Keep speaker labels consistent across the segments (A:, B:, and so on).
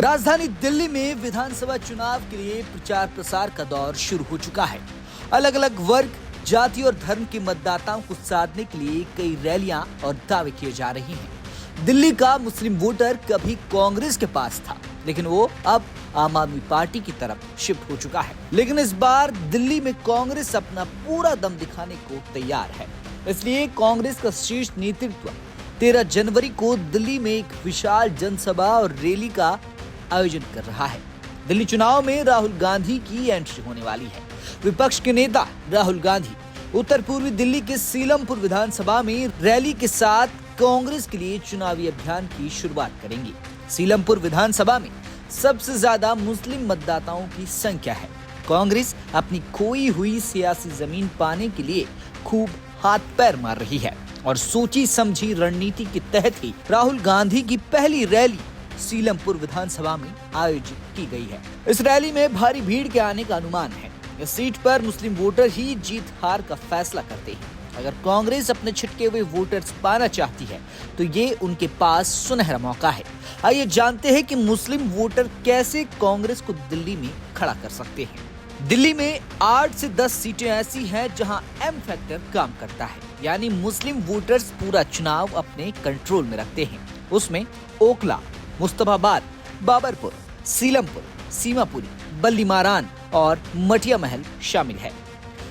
A: राजधानी दिल्ली में विधानसभा चुनाव के लिए प्रचार प्रसार का दौर शुरू हो चुका है। अलग अलग वर्ग, जाति और धर्म के मतदाताओं को साधने के लिए कई रैलियां और दावे किए जा रहे हैं। दिल्ली का मुस्लिम वोटर कभी कांग्रेस के पास था, लेकिन वो अब आम आदमी पार्टी की तरफ शिफ्ट हो चुका है। लेकिन इस बार दिल्ली में कांग्रेस अपना पूरा दम दिखाने को तैयार है। इसलिए कांग्रेस का शीर्ष नेतृत्व 13 जनवरी को दिल्ली में एक विशाल जनसभा और रैली का आयोजन कर रहा है। दिल्ली चुनाव में राहुल गांधी की एंट्री होने वाली है। विपक्ष के नेता राहुल गांधी उत्तर पूर्वी दिल्ली के सीलमपुर विधानसभा में रैली के साथ कांग्रेस के लिए चुनावी अभियान की शुरुआत करेंगे। सीलमपुर विधानसभा में सबसे ज्यादा मुस्लिम मतदाताओं की संख्या है। कांग्रेस अपनी खोई हुई सियासी जमीन पाने के लिए खूब हाथ पैर मार रही है और सोची समझी रणनीति के तहत ही राहुल गांधी की पहली रैली सीलमपुर विधानसभा में आयोजित की गई है। इस रैली में भारी भीड़ के आने का अनुमान है। इस सीट पर मुस्लिम वोटर ही जीत हार का फैसला करते हैं। अगर कांग्रेस अपने छिटके हुए वोटर्स पाना चाहती है तो ये उनके पास सुनहरा मौका है। आइए जानते हैं कि मुस्लिम वोटर कैसे कांग्रेस को दिल्ली में खड़ा कर सकते हैं। दिल्ली में 8 से 10 सीटें ऐसी हैं जहां एम फैक्टर काम करता है, यानी मुस्लिम वोटर्स पूरा चुनाव अपने कंट्रोल में रखते हैं। उसमें ओखला, मुस्तफाबाद, बाबरपुर, सीलमपुर, सीमापुरी, बल्लीमारान और मटिया महल शामिल है।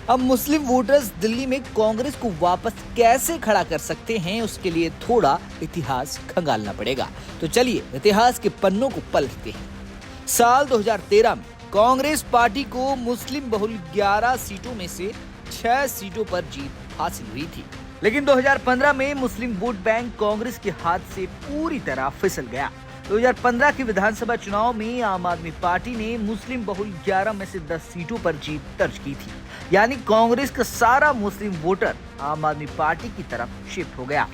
A: अब मुस्लिम वोटर्स दिल्ली में कांग्रेस को वापस कैसे खड़ा कर सकते हैं, उसके लिए थोड़ा इतिहास खंगालना पड़ेगा। तो चलिए इतिहास के पन्नों को पलटते हैं। साल 2013 में कांग्रेस पार्टी को मुस्लिम बहुल 11 सीटों में से 6 सीटों पर जीत हासिल हुई थी। लेकिन 2015 में मुस्लिम वोट बैंक कांग्रेस के हाथ से पूरी तरह फिसल गया। 2015 के विधानसभा चुनाव में आम आदमी पार्टी ने मुस्लिम बहुल 11 में से 10 सीटों पर जीत दर्ज की थी, यानी कांग्रेस का सारा मुस्लिम वोटर आम आदमी पार्टी की तरफ शिफ्ट हो गया।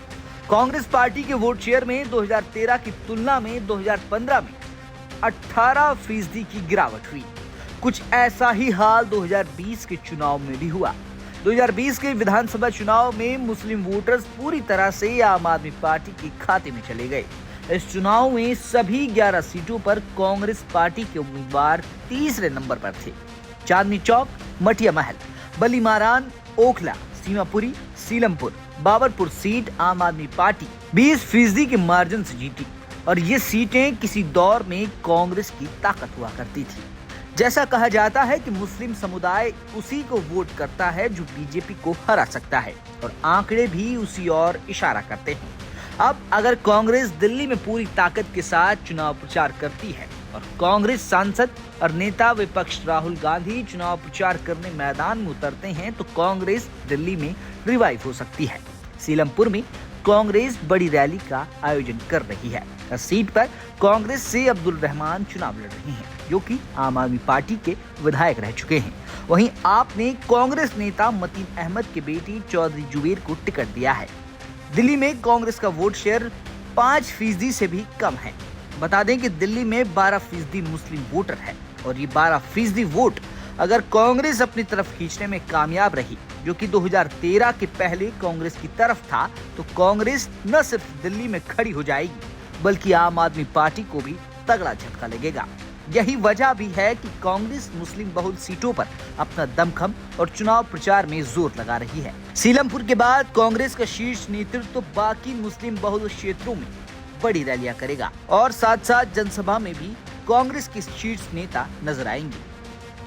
A: कांग्रेस पार्टी के वोट शेयर में 2013 की तुलना में 2015 में 18% की गिरावट हुई। कुछ ऐसा ही हाल 2020 के चुनाव में भी हुआ। 2020 के विधानसभा चुनाव में मुस्लिम वोटर्स पूरी तरह से आम आदमी पार्टी के खाते में चले गए। इस चुनाव में सभी 11 सीटों पर कांग्रेस पार्टी के उम्मीदवार तीसरे नंबर पर थे। चांदनी चौक, मटिया महल, बल्लीमारान, ओखला, सीमापुरी, सीलमपुर, बाबरपुर सीट आम आदमी पार्टी 20% के मार्जिन से जीती और ये सीटें किसी दौर में कांग्रेस की ताकत हुआ करती थी। जैसा कहा जाता है कि मुस्लिम समुदाय उसी को वोट करता है जो बीजेपी को हरा सकता है, और आंकड़े भी उसी ओर इशारा करते हैं। अब अगर कांग्रेस दिल्ली में पूरी ताकत के साथ चुनाव प्रचार करती है और कांग्रेस सांसद और नेता विपक्ष राहुल गांधी चुनाव प्रचार करने मैदान में उतरते हैं तो कांग्रेस दिल्ली में रिवाइव हो सकती है। सीलमपुर में कांग्रेस बड़ी रैली का आयोजन कर रही है। इस सीट पर कांग्रेस से अब्दुल रहमान चुनाव लड़ रहे हैं, जो कि आम आदमी पार्टी के विधायक रह चुके हैं। वहीं आपने कांग्रेस नेता मतीन अहमद के बेटी चौधरी जुबेर को टिकट दिया है। दिल्ली में कांग्रेस का वोट शेयर 5% से भी कम है। बता दें कि दिल्ली में 12% मुस्लिम वोटर है और ये 12% वोट अगर कांग्रेस अपनी तरफ खींचने में कामयाब रही, जो कि 2013 के पहले कांग्रेस की तरफ था, तो कांग्रेस न सिर्फ दिल्ली में खड़ी हो जाएगी बल्कि आम आदमी पार्टी को भी तगड़ा झटका लगेगा। यही वजह भी है कि कांग्रेस मुस्लिम बहुल सीटों पर अपना दमखम और चुनाव प्रचार में जोर लगा रही है। सीलमपुर के बाद कांग्रेस का शीर्ष नेतृत्व बाकी मुस्लिम बहुल क्षेत्रों में बड़ी रैलियां करेगा और साथ साथ जनसभा में भी कांग्रेस के शीर्ष नेता नजर आएंगे।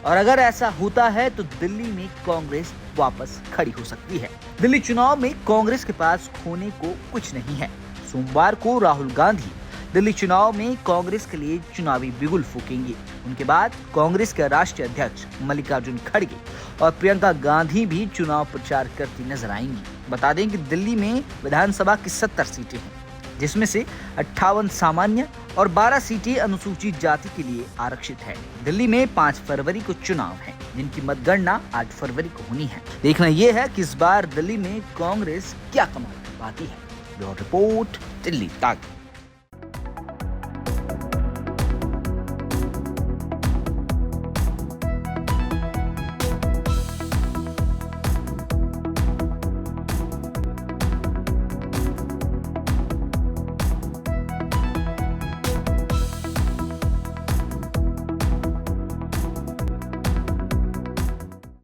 A: और अगर ऐसा होता है तो दिल्ली में कांग्रेस वापस खड़ी हो सकती है। दिल्ली चुनाव में कांग्रेस के पास खोने को कुछ नहीं है। सोमवार को राहुल गांधी दिल्ली चुनाव में कांग्रेस के लिए चुनावी बिगुल फूकेंगे। उनके बाद कांग्रेस के राष्ट्रीय अध्यक्ष मल्लिकार्जुन खड़गे और प्रियंका गांधी भी चुनाव प्रचार करती नजर आएंगी। बता दें कि दिल्ली में विधानसभा की 70 सीटें हैं, जिसमें से 58 सामान्य और 12 सीटें अनुसूचित जाति के लिए आरक्षित है। दिल्ली में 5 फरवरी को चुनाव है, जिनकी मतगणना 8 फरवरी को होनी है। देखना यह है कि इस बार दिल्ली में कांग्रेस क्या कमाल कर पाती है। ब्यूरो रिपोर्ट, दिल्ली तक।